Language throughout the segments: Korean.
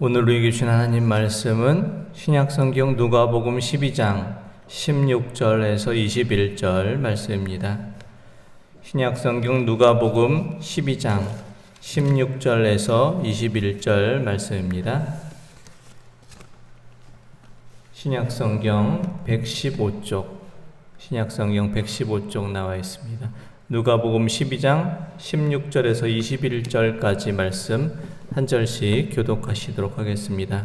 오늘 우리에게 주신 하나님 말씀은 신약성경 누가복음 12장 16절에서 21절 말씀입니다. 신약성경 누가복음 12장 16절에서 21절 말씀입니다. 신약성경 115쪽 나와 있습니다. 누가복음 12장 16절에서 21절까지 말씀 한 절씩 교독하시도록 하겠습니다.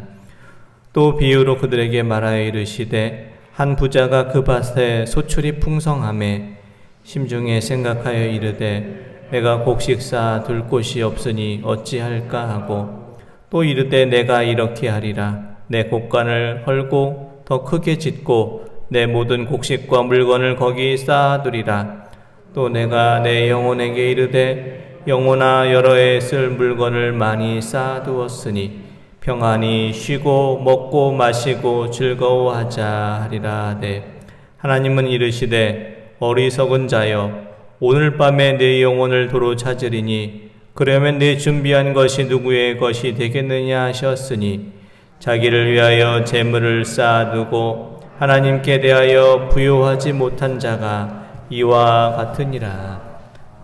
또 비유로 그들에게 말하여 이르시되 한 부자가 그 밭에 소출이 풍성하매 심중에 생각하여 이르되 내가 곡식 쌓아 둘 곳이 없으니 어찌할까 하고 또 이르되 내가 이렇게 하리라 내 곡간을 헐고 더 크게 짓고 내 모든 곡식과 물건을 거기 쌓아두리라. 또 내가 내 영혼에게 이르되 영혼아 여러 해 쓸 물건을 많이 쌓아두었으니 평안히 쉬고 먹고 마시고 즐거워하자 하리라 하되 하나님은 이르시되 어리석은 자여 오늘 밤에 내 영혼을 도로 찾으리니 그러면 내 준비한 것이 누구의 것이 되겠느냐 하셨으니 자기를 위하여 재물을 쌓아두고 하나님께 대하여 부요하지 못한 자가 이와 같으니라.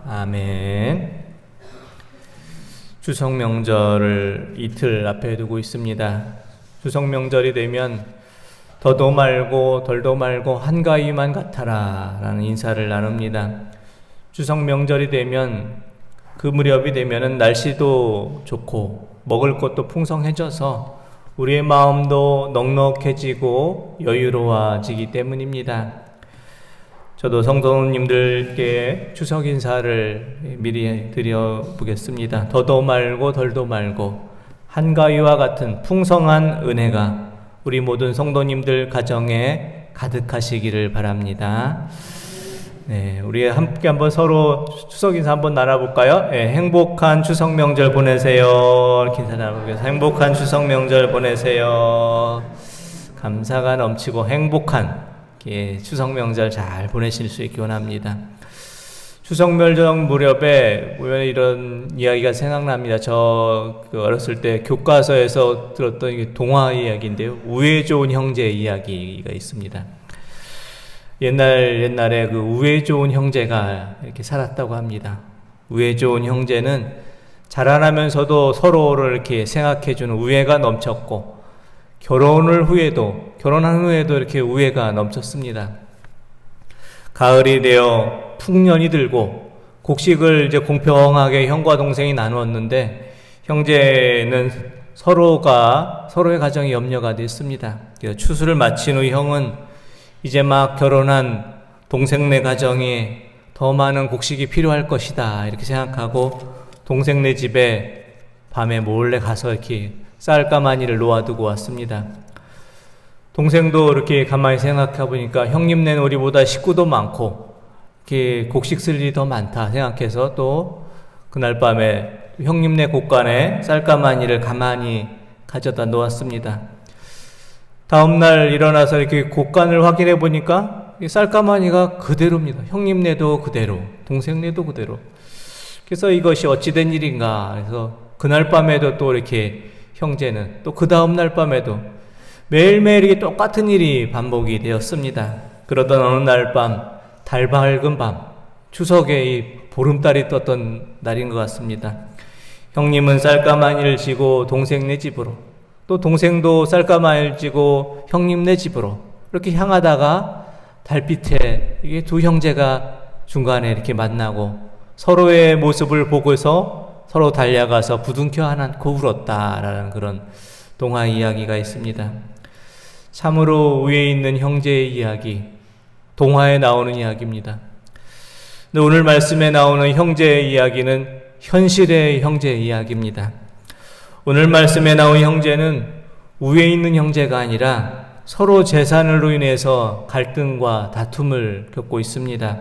아멘. 추석 명절을 이틀 앞에 두고 있습니다. 추석 명절이 되면 더도 말고 덜도 말고 한가위만 같아라 라는 인사를 나눕니다. 추석 명절이 되면 그 무렵이 되면은 날씨도 좋고 먹을 것도 풍성해져서 우리의 마음도 넉넉해지고 여유로워지기 때문입니다. 저도 성도님들께 추석 인사를 미리 드려보겠습니다. 더도 말고 덜도 말고 한가위와 같은 풍성한 은혜가 우리 모든 성도님들 가정에 가득하시기를 바랍니다. 네, 우리 함께 한번 서로 추석 인사 한번 나눠볼까요? 네, 행복한 추석 명절 보내세요. 이렇게 인사 나눠보겠습니다. 행복한 추석 명절 보내세요. 감사가 넘치고 행복한 추석 명절 잘 보내실 수 있기 원합니다. 추석 명절 무렵에 이런 이야기가 생각납니다. 저 어렸을 때 교과서에서 들었던 동화 이야기인데요. 우애 좋은 형제 이야기가 있습니다. 옛날에 그 우애 좋은 형제가 이렇게 살았다고 합니다. 우애 좋은 형제는 자라나면서도 서로를 이렇게 생각해주는 우애가 넘쳤고 결혼한 후에도 이렇게 우애가 넘쳤습니다. 가을이 되어 풍년이 들고 곡식을 이제 공평하게 형과 동생이 나누었는데 형제는 서로의 가정이 염려가 됐습니다. 추수를 마친 후 형은 이제 막 결혼한 동생네 가정에 더 많은 곡식이 필요할 것이다 이렇게 생각하고 동생네 집에 밤에 몰래 가서 이렇게 쌀가마니를 놓아두고 왔습니다. 동생도 이렇게 가만히 생각해 보니까 형님네는 우리보다 식구도 많고 이렇게 곡식 쓸 일이 더 많다 생각해서 또 그날 밤에 형님네 곡간에 쌀가마니를 가만히 가져다 놓았습니다. 다음날 일어나서 이렇게 곡간을 확인해 보니까 쌀가마니가 그대로입니다. 형님네도 그대로, 동생네도 그대로. 그래서 이것이 어찌된 일인가 해서 그날 밤에도 또 이렇게 형제는 또 그 다음날 밤에도 매일매일 이게 똑같은 일이 반복이 되었습니다. 그러던 어느 날 밤, 달 밝은 밤, 추석에 이 보름달이 떴던 날인 것 같습니다. 형님은 쌀가마니를 지고 동생네 집으로, 또 동생도 쌀가마니를 지고 형님네 집으로 이렇게 향하다가 달빛에 이게 두 형제가 중간에 이렇게 만나고 서로의 모습을 보고서 서로 달려가서 부둥켜 안고 울었다라는 그런 동화 이야기가 있습니다. 참으로 위에 있는 형제의 이야기, 동화에 나오는 이야기입니다. 근데 오늘 말씀에 나오는 형제의 이야기는 현실의 형제의 이야기입니다. 오늘 말씀에 나온 형제는 위에 있는 형제가 아니라 서로 재산으로 인해서 갈등과 다툼을 겪고 있습니다.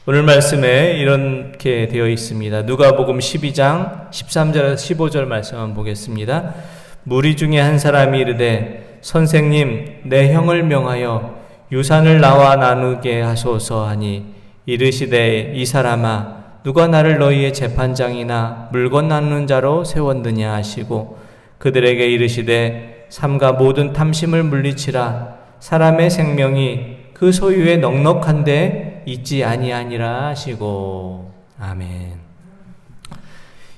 오늘 말씀에 이렇게 되어 있습니다. 누가복음 12장 13절에서 15절 말씀 한번 보겠습니다. 무리 중에 한 사람이 이르되 선생님 내 형을 명하여 유산을 나와 나누게 하소서 하니 이르시되 이 사람아 누가 나를 너희의 재판장이나 물건 나누는 자로 세웠느냐 하시고 그들에게 이르시되 삼가 모든 탐심을 물리치라. 사람의 생명이 그 소유에 넉넉한데 있지 아니하니라 하시고. 아멘.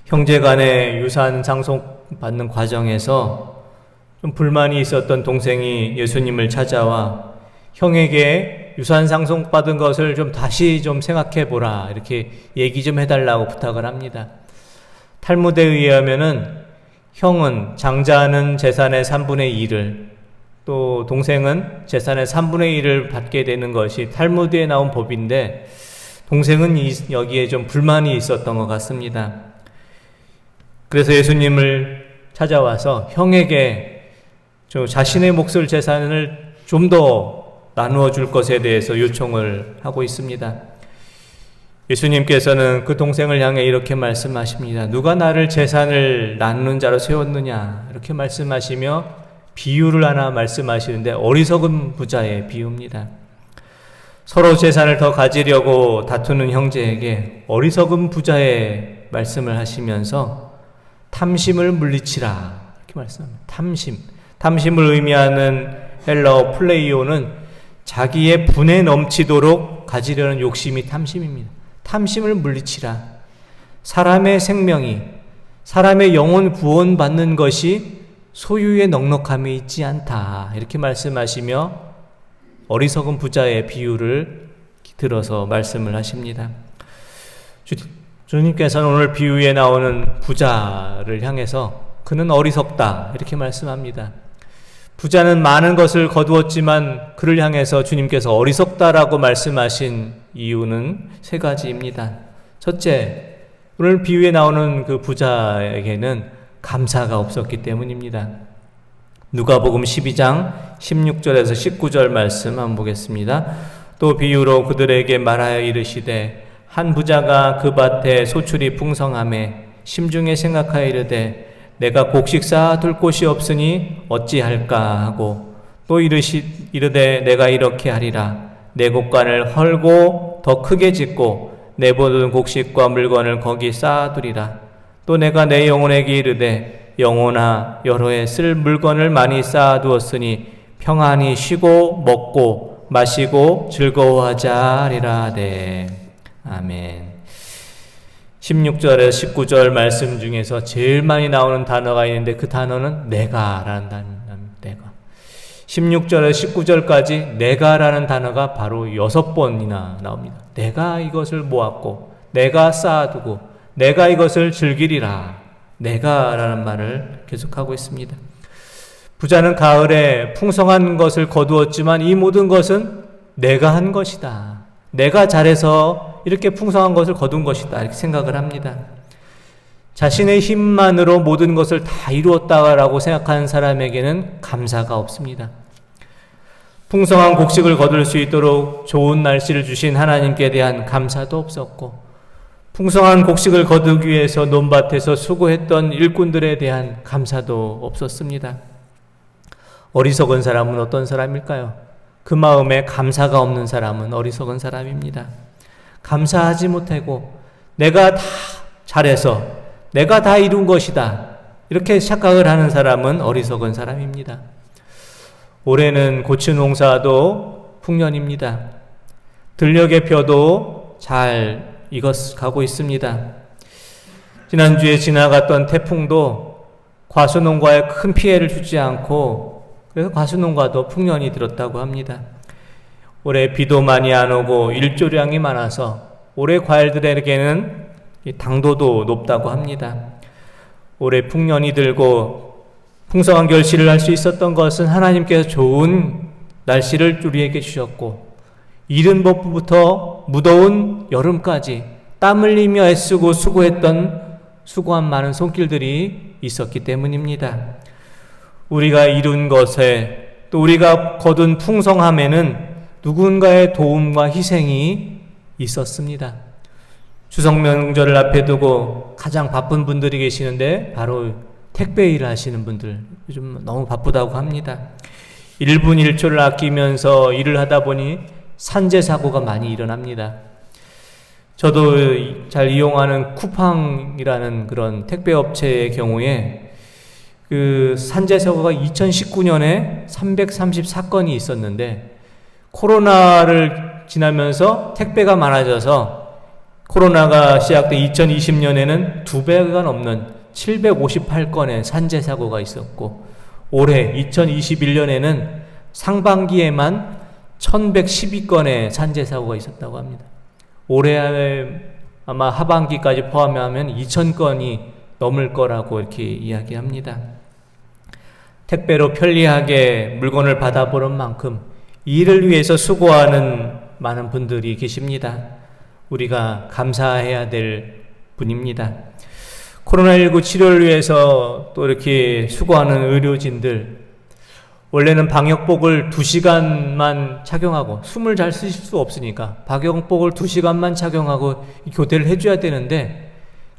형제간의 유산 상속받는 과정에서 좀 불만이 있었던 동생이 예수님을 찾아와 형에게 유산 상속받은 것을 좀 다시 좀 생각해 보라, 이렇게 얘기 좀 해달라고 부탁을 합니다. 탈무드에 의하면은 형은 장자는 재산의 3분의 2를, 또 동생은 재산의 3분의 1을 받게 되는 것이 탈무드에 나온 법인데, 동생은 여기에 좀 불만이 있었던 것 같습니다. 그래서 예수님을 찾아와서 형에게 좀 자신의 몫을, 재산을 좀 더 나누어 줄 것에 대해서 요청을 하고 있습니다. 예수님께서는 그 동생을 향해 이렇게 말씀하십니다. 누가 나를 재산을 나누는 자로 세웠느냐, 이렇게 말씀하시며 비유를 하나 말씀하시는데, 어리석은 부자의 비유입니다. 서로 재산을 더 가지려고 다투는 형제에게 어리석은 부자의 말씀을 하시면서 탐심을 물리치라, 이렇게 말씀합니다. 탐심을 의미하는 헬라어 플레이오는 자기의 분에 넘치도록 가지려는 욕심이 탐심입니다. 탐심을 물리치라. 사람의 생명이, 사람의 영혼 구원받는 것이 소유의 넉넉함이 있지 않다, 이렇게 말씀하시며 어리석은 부자의 비유를 들어서 말씀을 하십니다. 주님께서는 오늘 비유에 나오는 부자를 향해서 그는 어리석다, 이렇게 말씀합니다. 부자는 많은 것을 거두었지만 그를 향해서 주님께서 어리석다라고 말씀하신 이유는 세 가지입니다. 첫째, 오늘 비유에 나오는 그 부자에게는 감사가 없었기 때문입니다. 누가복음 12장 16절에서 19절 말씀 한번 보겠습니다. 또 비유로 그들에게 말하여 이르시되 한 부자가 그 밭에 소출이 풍성하매 심중에 생각하여 이르되 내가 곡식 쌓아둘 곳이 없으니 어찌할까 하고, 또 이르되 내가 이렇게 하리라. 내 곡간을 헐고 더 크게 짓고 내 모든 곡식과 물건을 거기 쌓아두리라. 또 내가 내 영혼에게 이르되 영혼아, 여러 해 쓸 물건을 많이 쌓아두었으니 평안히 쉬고 먹고 마시고 즐거워하자 하리라 하되. 아멘. 16절에서 19절 말씀 중에서 제일 많이 나오는 단어가 있는데 그 단어는 내가라는 단어입니다. 내가. 16절에서 19절까지 내가라는 단어가 바로 6번이나 나옵니다. 내가 이것을 모았고, 내가 쌓아두고, 내가 이것을 즐기리라. 내가라는 말을 계속하고 있습니다. 부자는 가을에 풍성한 것을 거두었지만 이 모든 것은 내가 한 것이다. 내가 잘해서 이렇게 풍성한 것을 거둔 것이다, 이렇게 생각을 합니다. 자신의 힘만으로 모든 것을 다 이루었다라고 생각하는 사람에게는 감사가 없습니다. 풍성한 곡식을 거둘 수 있도록 좋은 날씨를 주신 하나님께 대한 감사도 없었고, 풍성한 곡식을 거두기 위해서 논밭에서 수고했던 일꾼들에 대한 감사도 없었습니다. 어리석은 사람은 어떤 사람일까요? 그 마음에 감사가 없는 사람은 어리석은 사람입니다. 감사하지 못하고 내가 다 잘해서 내가 다 이룬 것이다, 이렇게 착각을 하는 사람은 어리석은 사람입니다. 올해는 고추 농사도 풍년입니다. 들녘의 벼도 잘 익어가고 있습니다. 지난주에 지나갔던 태풍도 과수농가에 큰 피해를 주지 않고, 그래서 과수농가도 풍년이 들었다고 합니다. 올해 비도 많이 안 오고 일조량이 많아서 올해 과일들에게는 당도도 높다고 합니다. 올해 풍년이 들고 풍성한 결실을 할 수 있었던 것은 하나님께서 좋은 날씨를 우리에게 주셨고, 이른 봄부터 무더운 여름까지 땀 흘리며 애쓰고 수고한 많은 손길들이 있었기 때문입니다. 우리가 이룬 것에, 또 우리가 거둔 풍성함에는 누군가의 도움과 희생이 있었습니다. 추석 명절을 앞에 두고 가장 바쁜 분들이 계시는데 바로 택배 일을 하시는 분들, 요즘 너무 바쁘다고 합니다. 1분 1초를 아끼면서 일을 하다 보니 산재 사고가 많이 일어납니다. 저도 잘 이용하는 쿠팡이라는 그런 택배 업체의 경우에 그 산재사고가 2019년에 334건이 있었는데 코로나를 지나면서 택배가 많아져서 코로나가 시작된 2020년에는 2배가 넘는 758건의 산재사고가 있었고 올해 2021년에는 상반기에만 1112건의 산재사고가 있었다고 합니다. 올해 아마 하반기까지 포함하면 2000건이 넘을 거라고 이렇게 이야기합니다. 택배로 편리하게 물건을 받아보는 만큼 이를 위해서 수고하는 많은 분들이 계십니다. 우리가 감사해야 될 분입니다. 코로나19 치료를 위해서 또 이렇게 수고하는 의료진들, 원래는 방역복을 2시간만 착용하고 숨을 잘 쓰실 수 없으니까 방역복을 2시간만 착용하고 교대를 해줘야 되는데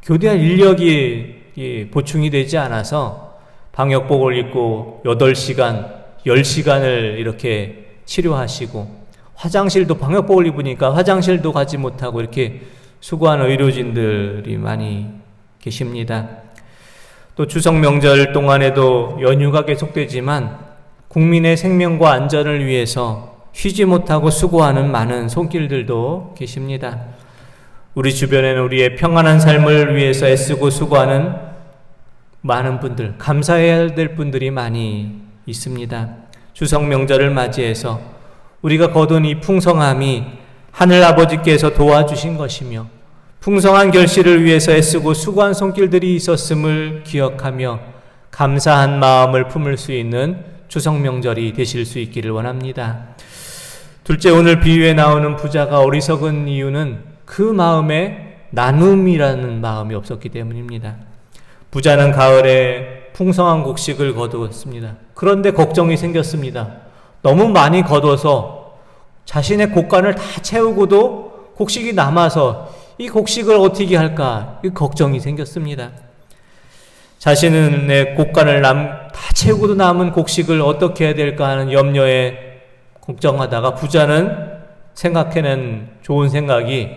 교대할 인력이 보충이 되지 않아서 방역복을 입고 8시간, 10시간을 이렇게 치료하시고 화장실도 방역복을 입으니까 화장실도 가지 못하고 이렇게 수고하는 의료진들이 많이 계십니다. 또 추석 명절 동안에도 연휴가 계속되지만 국민의 생명과 안전을 위해서 쉬지 못하고 수고하는 많은 손길들도 계십니다. 우리 주변에는 우리의 평안한 삶을 위해서 애쓰고 수고하는 많은 분들, 감사해야 될 분들이 많이 있습니다. 추석 명절을 맞이해서 우리가 거둔 이 풍성함이 하늘 아버지께서 도와주신 것이며 풍성한 결실을 위해서 애쓰고 수고한 손길들이 있었음을 기억하며 감사한 마음을 품을 수 있는 추석 명절이 되실 수 있기를 원합니다. 둘째, 오늘 비유에 나오는 부자가 어리석은 이유는 그 마음에 나눔이라는 마음이 없었기 때문입니다. 부자는 가을에 풍성한 곡식을 거두었습니다. 그런데 걱정이 생겼습니다. 너무 많이 거둬서 자신의 곡간을 다 채우고도 곡식이 남아서 이 곡식을 어떻게 할까? 이 걱정이 생겼습니다. 자신의 곡간을 다 채우고도 남은 곡식을 어떻게 해야 될까 하는 염려에 걱정하다가 부자는 생각해낸 좋은 생각이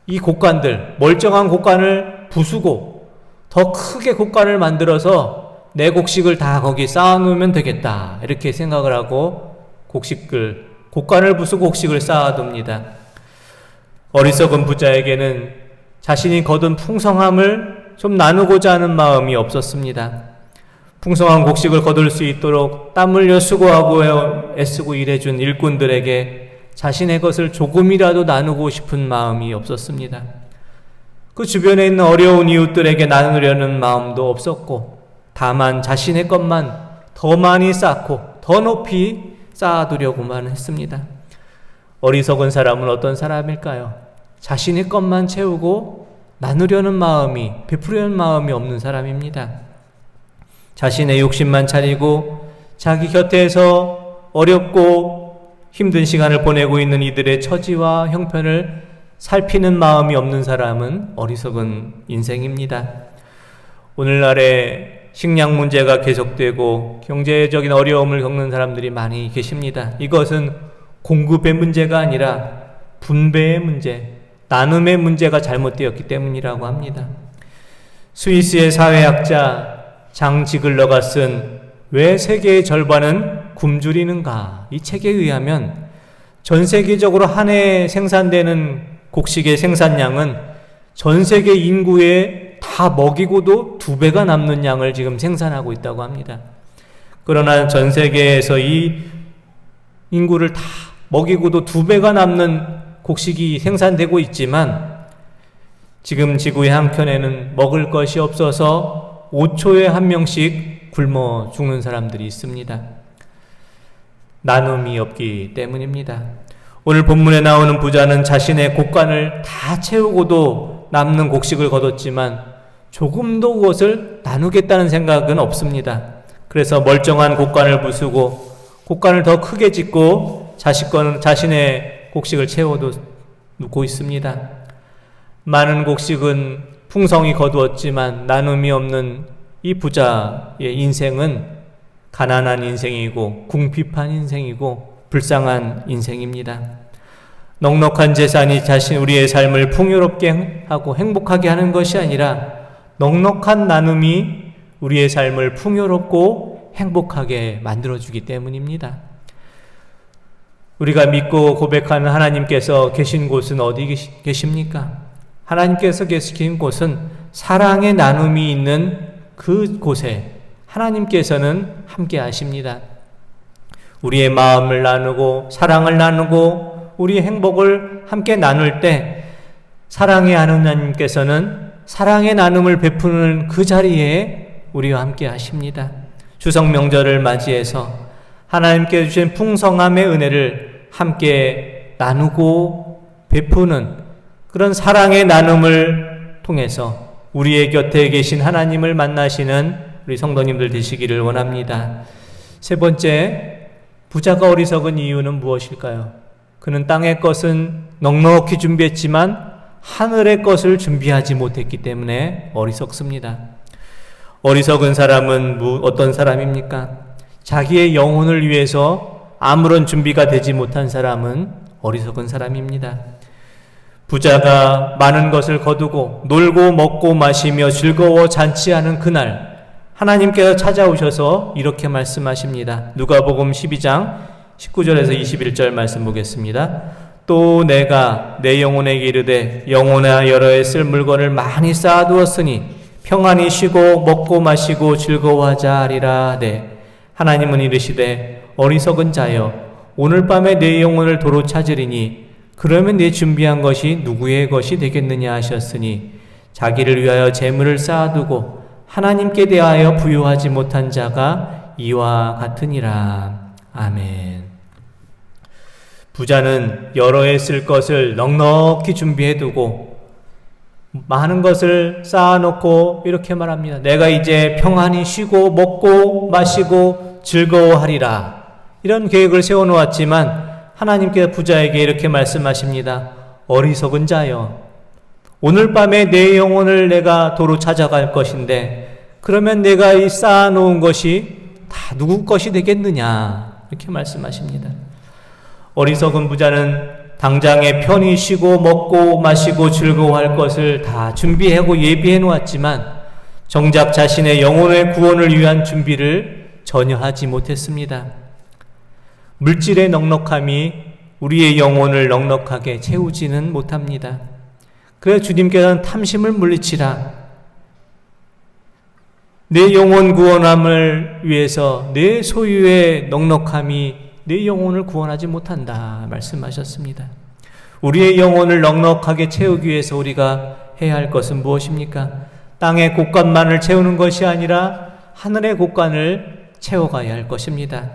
이 곡간들, 멀쩡한 곡간을 부수고 더 크게 곡간을 만들어서 내 곡식을 다 거기 쌓아놓으면 되겠다, 이렇게 생각을 하고 곡간을 부수고 곡식을 쌓아둡니다. 어리석은 부자에게는 자신이 거둔 풍성함을 좀 나누고자 하는 마음이 없었습니다. 풍성한 곡식을 거둘 수 있도록 땀 흘려 수고하고 애쓰고 일해준 일꾼들에게 자신의 것을 조금이라도 나누고 싶은 마음이 없었습니다. 그 주변에 있는 어려운 이웃들에게 나누려는 마음도 없었고 다만 자신의 것만 더 많이 쌓고 더 높이 쌓아두려고만 했습니다. 어리석은 사람은 어떤 사람일까요? 자신의 것만 채우고 나누려는 마음이, 베푸려는 마음이 없는 사람입니다. 자신의 욕심만 차리고 자기 곁에서 어렵고 힘든 시간을 보내고 있는 이들의 처지와 형편을 살피는 마음이 없는 사람은 어리석은 인생입니다. 오늘날에 식량 문제가 계속되고 경제적인 어려움을 겪는 사람들이 많이 계십니다. 이것은 공급의 문제가 아니라 분배의 문제, 나눔의 문제가 잘못되었기 때문이라고 합니다. 스위스의 사회학자 장 지글러가 쓴 왜 세계의 절반은 굶주리는가, 이 책에 의하면 전 세계적으로 한 해 생산되는 곡식의 생산량은 전 세계 인구에 다 먹이고도 2배가 남는 양을 지금 생산하고 있다고 합니다. 그러나 전 세계에서 이 인구를 다 먹이고도 2배가 남는 곡식이 생산되고 있지만 지금 지구의 한켠에는 먹을 것이 없어서 5초에 한 명씩 굶어 죽는 사람들이 있습니다. 나눔이 없기 때문입니다. 오늘 본문에 나오는 부자는 자신의 곡간을 다 채우고도 남는 곡식을 거뒀지만 조금도 그것을 나누겠다는 생각은 없습니다. 그래서 멀쩡한 곡간을 부수고 곡간을 더 크게 짓고 자신의 곡식을 채워두고 있습니다. 많은 곡식은 풍성히 거두었지만 나눔이 없는 이 부자의 인생은 가난한 인생이고 궁핍한 인생이고 불쌍한 인생입니다. 넉넉한 재산이 우리의 삶을 풍요롭게 하고 행복하게 하는 것이 아니라 넉넉한 나눔이 우리의 삶을 풍요롭고 행복하게 만들어주기 때문입니다. 우리가 믿고 고백하는 하나님께서 계신 곳은 어디 계십니까? 하나님께서 계신 곳은 사랑의 나눔이 있는 그 곳에 하나님께서는 함께 하십니다. 우리의 마음을 나누고 사랑을 나누고 우리의 행복을 함께 나눌 때 사랑의 하나님께서는 사랑의 나눔을 베푸는 그 자리에 우리와 함께 하십니다. 추석 명절을 맞이해서 하나님께 주신 풍성함의 은혜를 함께 나누고 베푸는 그런 사랑의 나눔을 통해서 우리의 곁에 계신 하나님을 만나시는 우리 성도님들 되시기를 원합니다. 세 번째, 부자가 어리석은 이유는 무엇일까요? 그는 땅의 것은 넉넉히 준비했지만 하늘의 것을 준비하지 못했기 때문에 어리석습니다. 어리석은 사람은 어떤 사람입니까? 자기의 영혼을 위해서 아무런 준비가 되지 못한 사람은 어리석은 사람입니다. 부자가 많은 것을 거두고 놀고 먹고 마시며 즐거워 잔치하는 그날 하나님께서 찾아오셔서 이렇게 말씀하십니다. 누가복음 12장 19절에서 21절 말씀 보겠습니다. 또 내가 내 영혼에게 이르되 영혼아 여러에 쓸 물건을 많이 쌓아두었으니 평안히 쉬고 먹고 마시고 즐거워하자 하리라. 네. 하나님은 이르시되 어리석은 자여 오늘 밤에 내 영혼을 도로 찾으리니 그러면 내 준비한 것이 누구의 것이 되겠느냐 하셨으니 자기를 위하여 재물을 쌓아두고 하나님께 대하여 부요하지 못한 자가 이와 같으니라. 아멘. 부자는 여러 해 쓸 것을 넉넉히 준비해두고 많은 것을 쌓아놓고 이렇게 말합니다. 내가 이제 평안히 쉬고 먹고 마시고 즐거워하리라. 이런 계획을 세워놓았지만 하나님께서 부자에게 이렇게 말씀하십니다. 어리석은 자여 오늘 밤에 내 영혼을 내가 도로 찾아갈 것인데 그러면 내가 이 쌓아놓은 것이 다 누구 것이 되겠느냐 이렇게 말씀하십니다. 어리석은 부자는 당장에 편히 쉬고 먹고 마시고 즐거워할 것을 다 준비하고 예비해 놓았지만 정작 자신의 영혼의 구원을 위한 준비를 전혀 하지 못했습니다. 물질의 넉넉함이 우리의 영혼을 넉넉하게 채우지는 못합니다. 그래서 주님께서는 탐심을 물리치라. 내 영혼 구원함을 위해서 내 소유의 넉넉함이 내 영혼을 구원하지 못한다 말씀하셨습니다. 우리의 영혼을 넉넉하게 채우기 위해서 우리가 해야 할 것은 무엇입니까? 땅의 곳간만을 채우는 것이 아니라 하늘의 곳간을 채워가야 할 것입니다.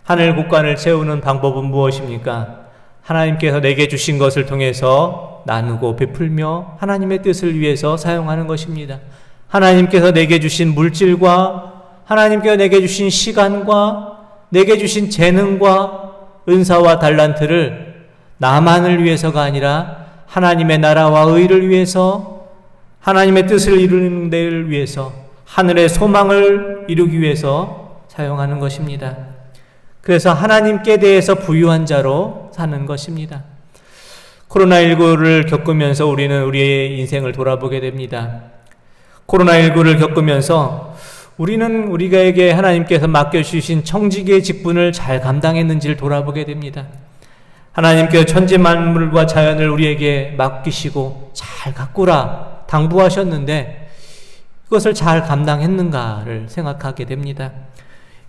하늘 곳간을 채우는 방법은 무엇입니까? 하나님께서 내게 주신 것을 통해서 나누고 베풀며 하나님의 뜻을 위해서 사용하는 것입니다. 하나님께서 내게 주신 물질과 하나님께서 내게 주신 시간과 내게 주신 재능과 은사와 달란트를 나만을 위해서가 아니라 하나님의 나라와 의를 위해서 하나님의 뜻을 이루는 데를 위해서 하늘의 소망을 이루기 위해서 사용하는 것입니다. 그래서 하나님께 대해서 부유한 자로 사는 것입니다. 코로나19를 겪으면서 우리는 우리의 인생을 돌아보게 됩니다. 코로나19를 겪으면서 우리는 우리에게 하나님께서 맡겨주신 청지기의 직분을 잘 감당했는지를 돌아보게 됩니다. 하나님께서 천지 만물과 자연을 우리에게 맡기시고 잘 가꾸라 당부하셨는데 그것을 잘 감당했는가를 생각하게 됩니다.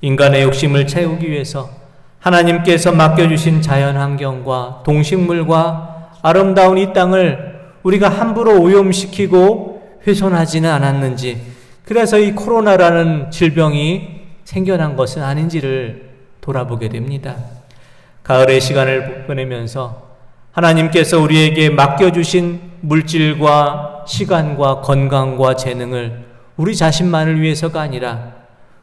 인간의 욕심을 채우기 위해서 하나님께서 맡겨주신 자연환경과 동식물과 아름다운 이 땅을 우리가 함부로 오염시키고 훼손하지는 않았는지 그래서 이 코로나라는 질병이 생겨난 것은 아닌지를 돌아보게 됩니다. 가을의 시간을 보내면서 하나님께서 우리에게 맡겨주신 물질과 시간과 건강과 재능을 우리 자신만을 위해서가 아니라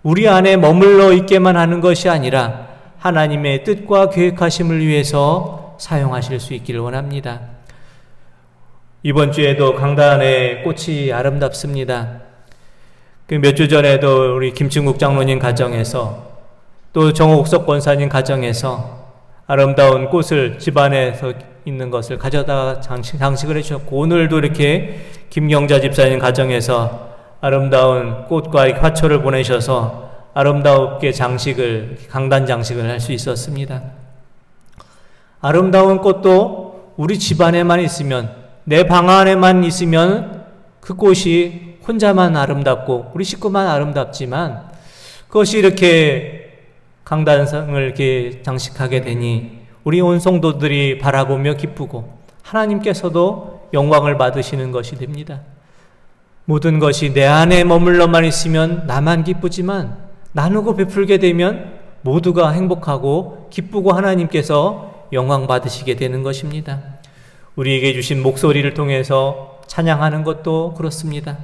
우리 안에 머물러 있게만 하는 것이 아니라 하나님의 뜻과 계획하심을 위해서 사용하실 수 있기를 원합니다. 이번 주에도 강단의 꽃이 아름답습니다. 몇 주 전에도 우리 김충국 장로님 가정에서 또 정옥석 권사님 가정에서 아름다운 꽃을 집안에서 있는 것을 가져다가 장식을 해주셨고 오늘도 이렇게 김경자 집사님 가정에서 아름다운 꽃과 화초를 보내셔서 아름답게 강단 장식을 할 수 있었습니다. 아름다운 꽃도 우리 집 안에만 있으면, 내 방 안에만 있으면 그 꽃이 혼자만 아름답고 우리 식구만 아름답지만, 그것이 이렇게 강단상을 이렇게 장식하게 되니 우리 온 성도들이 바라보며 기쁘고 하나님께서도 영광을 받으시는 것이 됩니다. 모든 것이 내 안에 머물러만 있으면 나만 기쁘지만, 나누고 베풀게 되면 모두가 행복하고 기쁘고 하나님께서 영광 받으시게 되는 것입니다. 우리에게 주신 목소리를 통해서 찬양하는 것도 그렇습니다.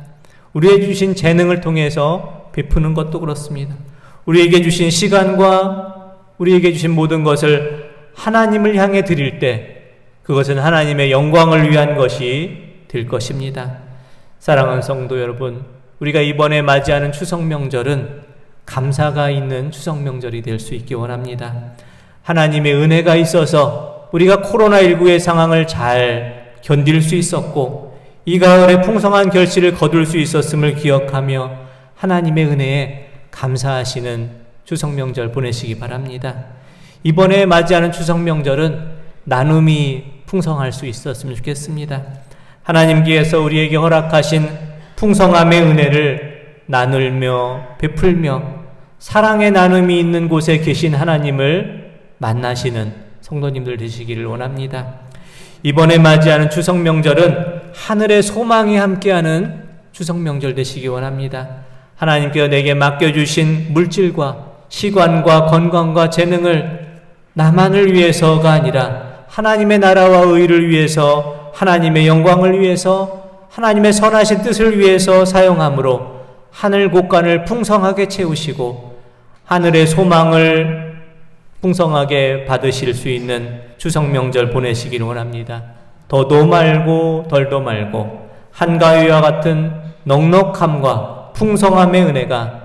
우리에게 주신 재능을 통해서 베푸는 것도 그렇습니다. 우리에게 주신 시간과 우리에게 주신 모든 것을 하나님을 향해 드릴 때 그것은 하나님의 영광을 위한 것이 될 것입니다. 사랑하는 성도 여러분, 우리가 이번에 맞이하는 추석 명절은 감사가 있는 추석 명절이 될 수 있기 원합니다. 하나님의 은혜가 있어서 우리가 코로나19의 상황을 잘 견딜 수 있었고 이 가을에 풍성한 결실을 거둘 수 있었음을 기억하며 하나님의 은혜에 감사하시는 추석 명절 보내시기 바랍니다. 이번에 맞이하는 추석 명절은 나눔이 풍성할 수 있었으면 좋겠습니다. 하나님께서 우리에게 허락하신 풍성함의 은혜를 나누며 베풀며 사랑의 나눔이 있는 곳에 계신 하나님을 만나시는 성도님들 되시기를 원합니다. 이번에 맞이하는 추석 명절은 하늘의 소망이 함께하는 추석 명절 되시기 원합니다. 하나님께서 내게 맡겨주신 물질과 시간과 건강과 재능을 나만을 위해서가 아니라 하나님의 나라와 의를 위해서, 하나님의 영광을 위해서, 하나님의 선하신 뜻을 위해서 사용함으로 하늘 곳간을 풍성하게 채우시고 하늘의 소망을 풍성하게 받으실 수 있는 추석 명절 보내시기를 원합니다. 더도 말고 덜도 말고 한가위와 같은 넉넉함과 풍성함의 은혜가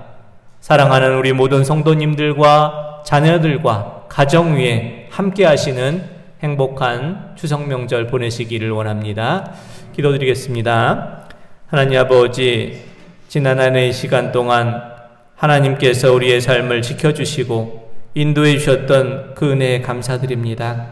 사랑하는 우리 모든 성도님들과 자녀들과 가정 위에 함께 하시는 행복한 추석 명절 보내시기를 원합니다. 기도드리겠습니다. 하나님 아버지, 지난 한 해의 시간 동안 하나님께서 우리의 삶을 지켜주시고 인도해 주셨던 그 은혜에 감사드립니다.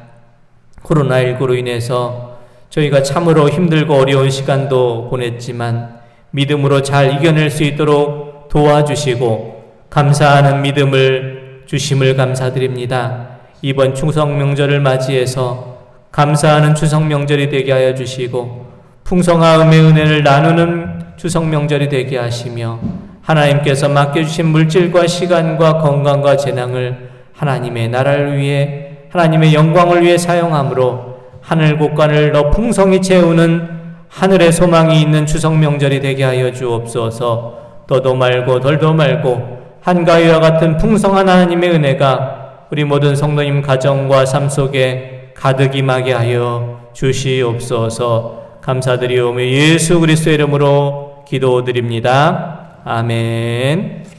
코로나19로 인해서 저희가 참으로 힘들고 어려운 시간도 보냈지만 믿음으로 잘 이겨낼 수 있도록 도와주시고 감사하는 믿음을 주심을 감사드립니다. 이번 추석 명절을 맞이해서 감사하는 추석 명절이 되게 하여 주시고 풍성함의 은혜를 나누는 추석 명절이 되게 하시며 하나님께서 맡겨주신 물질과 시간과 건강과 재능을 하나님의 나라를 위해, 하나님의 영광을 위해 사용함으로 하늘 곳간을 더 풍성히 채우는 하늘의 소망이 있는 추석 명절이 되게 하여 주옵소서. 더도 말고 덜도 말고 한가위와 같은 풍성한 하나님의 은혜가 우리 모든 성도님 가정과 삶 속에 가득 임하게 하여 주시옵소서. 감사드리오며 예수 그리스도의 이름으로 기도드립니다. 아멘.